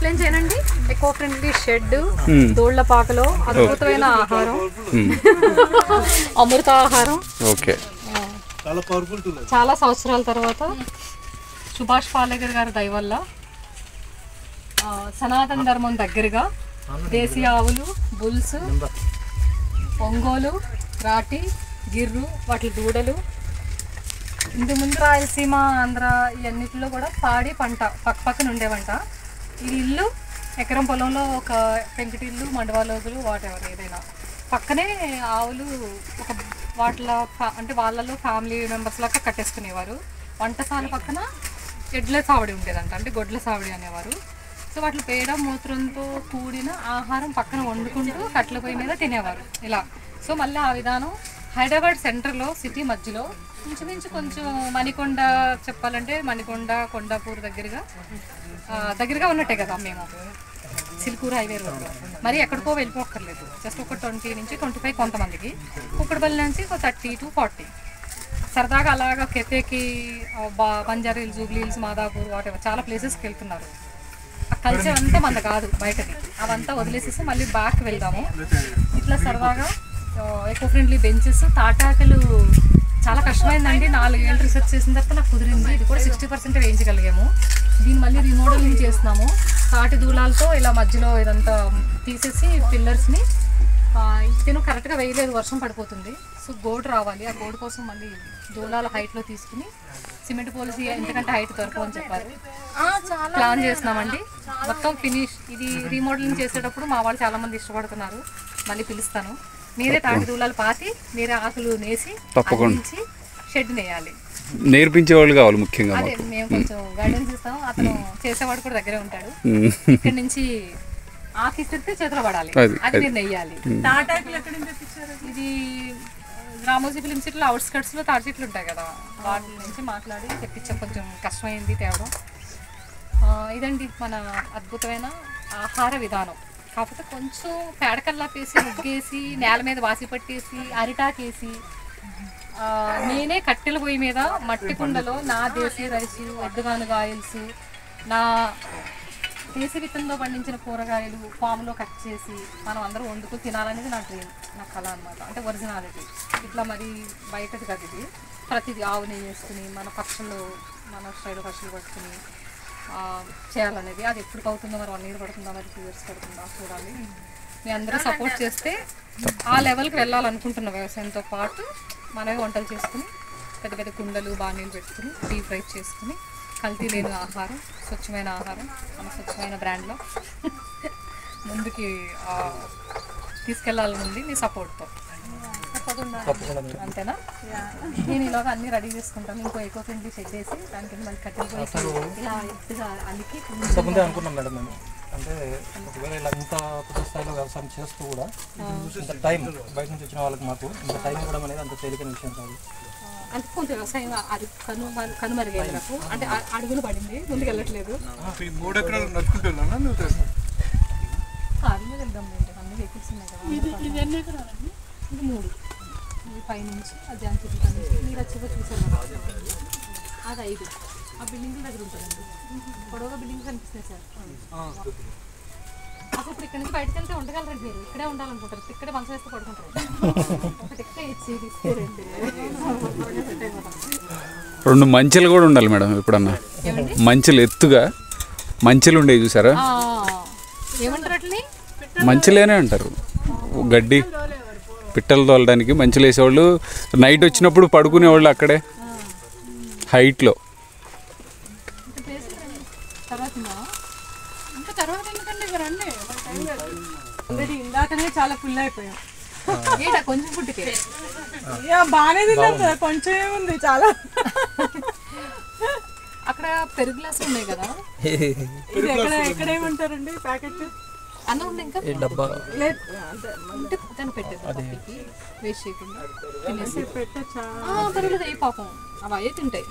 Explain చేయనండి. Eco friendly shed, Dolla పాకలో అద్భుతమైన ఆహారం, అమృత ఆహారం. ఓకే, చాలా సంవత్సరాల తర్వాత సుభాష్ పాలేకర్ గారి దయ వల్ల సనాతన ధర్మం దగ్గరగా దేశీయ ఆవులు, బుల్స్, ఒంగోలు, రాటి, గిర్రు, వాటి దూడలు. ఇంటి ముందు రాయలసీమ, ఆంధ్ర ఇవన్నిటిలో కూడా పాడి పంట పక్కన ఉండేవంట. ఈ ఇల్లు ఎకరం పొలంలో ఒక పెంకుటిల్లు, మండవాలోగులు, వాటెవర్ ఏదైనా పక్కనే ఆవులు ఒక వాటిలో అంటే వాళ్ళలో ఫ్యామిలీ మెంబర్స్ లాగా కట్టేసుకునేవారు. వంటశాల పక్కన ఎడ్ల సావిడి ఉండేదంట, అంటే గొడ్ల సావిడి అనేవారు. సో వాటి పేడ మూత్రంతో కూడిన ఆహారం పక్కన వండుకుంటూ కట్ల పొయ్యి మీద తినేవారు ఇలా. సో మళ్ళీ ఆ విధానం హైదరాబాద్ సెంటర్లో, సిటీ మధ్యలో ఇంచుమించు కొంచెం మణికొండ చెప్పాలంటే మణికొండ, కొండాపూర్ దగ్గరగా ఉన్నట్టే కదా మేము. సిల్కూరు హైవే రోడ్లో మరి ఎక్కడికో వెళ్ళిపోక్కర్లేదు. జస్ట్ ఒక 20 నుంచి 25 కొంతమందికి, కుక్కడపల్లి నుంచి ఒక 30 to 40 సరదాగా అలాగా కెఫేకి, Banjara Hills, Jubilee Hills, Madhapur, whatever చాలా ప్లేసెస్కి వెళ్తున్నారు. ఆ కల్చర్ అంతా మన కాదు, బయటది. అవంతా వదిలేసేసి మళ్ళీ బ్యాక్ వెళ్దాము. ఇట్లా సరదాగా ఎకో ఫ్రెండ్లీ బెంచెస్, తాటాకులు చాలా కష్టమైందండి. 4 ఏళ్ళు రీసెర్చ్ చేసిన తర్వాత నాకు కుదిరింది. ఇది కూడా 60% వేయించగలిగాము. దీన్ని మళ్ళీ రీమోడలింగ్ చేస్తున్నాము. తాటి దూలాలతో ఇలా మధ్యలో ఇదంతా తీసేసి పిల్లర్స్ని తిను కరెక్ట్గా వేయలేదు, వర్షం పడిపోతుంది. సో గోడు రావాలి. ఆ గోడు కోసం మళ్ళీ దూలాల హైట్లో తీసుకుని సిమెంట్ పోల్సి ఎందుకంటే హైట్ దొరకమని చెప్పారు. ప్లాన్ చేస్తున్నామండి. మొత్తం ఫినిష్. ఇది రీమోడలింగ్ చేసేటప్పుడు మా వాళ్ళు చాలామంది ఇష్టపడుతున్నారు. మళ్ళీ పిలుస్తాను. మీరే తాటి దూలాలు పాతి, మీరే ఆకులు నేసి షెడ్ నేయాలి. నేర్పించే వాళ్ళు కావాలి ముఖ్యంగా. అదే మేము కొంచెం గైడెన్స్ ఇస్తాం. అతను చేసేవాడు కూడా దగ్గరే ఉంటాడు. ఇక్కడ నుంచి ఆకిస్తే చేతిలో పడాలి, అది మీరు నెయ్యాలి. ఇది రామోజీ ఫిలిం సిటీలో అవుట్స్కట్స్ లో తాటి చెట్లు ఉంటాయి కదా, వాటి నుంచి మాట్లాడి తెప్పించాం. కొంచెం కష్టమైంది తేవడం. ఇదండి మన అద్భుతమైన ఆహార విధానం. కాకపోతే కొంచెం పేడకల్లాపేసి, ముగ్గేసి, నేల మీద వాసి పట్టేసి, అరిటాకేసి, నేనే కట్టెల పొయ్యి మీద మట్టి కుండలో నా దేశీ రైసు, ఎద్దుగానుగ ఆయిల్స్, నా దేశీ విత్తనంలో పండించిన కూరగాయలు ఫామ్లో కట్ చేసి మనం అందరూ వండుకుని తినాలనేది నా డ్రీమ్, నా కళ అనమాట. అంటే ఒరిజినాలిటీ. ఇట్లా మరి బయటది కదా ఇది. ప్రతిదీ ఆవు నెయ్యి వేసుకుని మన పక్షులు, మన స్టైల్ పక్షులు పట్టుకుని చేయాలనేది. అది ఎప్పుడు అవుతుందో, మరి 1 year పడుతుందా, మరి 2 years పడుతుందా చూడాలి. మీ అందరూ సపోర్ట్ చేస్తే ఆ లెవెల్కి వెళ్ళాలనుకుంటున్న వ్యవసాయంతో పాటు మనమే వంటలు చేసుకుని పెద్ద పెద్ద కుండలు, బాణీలు పెట్టుకుని డీప్ ఫ్రై చేసుకుని కల్తీ లేని ఆహారం, స్వచ్ఛమైన ఆహారం మన స్వచ్ఛమైన బ్రాండ్లో ముందుకి తీసుకెళ్లాలని ఉంది మీ సపోర్ట్తో. అంతేనా? నేను ఇలాగా అన్ని రెడీ చేసుకుంటాను. ఇంకో ఎకో ఫ్రెండ్లీ సెట్ చేసి దానికి మళ్ళీ కట్టెలు ఇలా ఎత్తుగా అల్లికి అనుకున్నాం మేడం. మేము అంటే ఒకవేళ ఇలా ఇంత పెద్ద స్థాయిలో వ్యవసాయం చేస్తూ కూడా ఇంత టైం బయట నుంచి వచ్చిన వాళ్ళకి మాకు ఇంత టైం ఇవ్వడం అనేది అంత తేలికైన విషయం కాదు. అంటే కొంచెం వ్యవసాయం కనుమరుగైంది నాకు. అంటే అడుగులు పడింది, ముందుకు వెళ్ళట్లేదు. 3 ఎకరాలు నడుచుకుంటున్నాను. కారు మీద వెళ్దాం అంటే అన్ని వెహికల్స్ ఉన్నాయి కదా. ఇది 3 ఇది పైనుంచి అది అంత మీరు వచ్చేదో చూసాను. అది 5 ఆ బిల్డింగ్ దగ్గర ఉంటుందండి. పొడవుగా బిల్డింగ్స్ కనిపిస్తాయి సార్. అసలు ఇప్పుడు ఇక్కడ నుంచి బయటకు వెళ్తే ఉండగలరండి. మీరు ఇక్కడే ఉండాలనుకుంటారు, ఇక్కడే మంచం వేస్తే పడుకుంటారు. ఒకటి ఎక్కడ ఇచ్చేది ఇస్తారండి. 2 మంచెలు కూడా ఉండాలి మేడం. ఎప్పుడన్నా మంచెలు ఎత్తుగా మంచెలు ఉండేవి చూసారా? ఏమంటారు అట్లని? మంచెలేనే అంటారు. గడ్డి పిట్టలు తోలడానికి మంచెలు వేసేవాళ్ళు. నైట్ వచ్చినప్పుడు పడుకునేవాళ్ళు అక్కడే హైట్లో. ఇందాకనే చాలా ఫుల్ అయిపోయాం. కొంచెం ఫుడ్కే బాగానే తిన్నాం కదా, కొంచెం ఏముంది చాలా. అక్కడ పెరుగు గ్లాసులు ఉన్నాయి కదా, ఎక్కడ ఏమంటారండి ప్యాకెట్ అన్న ఉంది. ఇంకా డబ్బా దాన్ని పెట్టేది వేస్ట్ చేయకుండా తినేసి పెట్టచ్చా? పర్వాలేదు. అయ్యి పాపం అవి అయ్యే తింటాయి.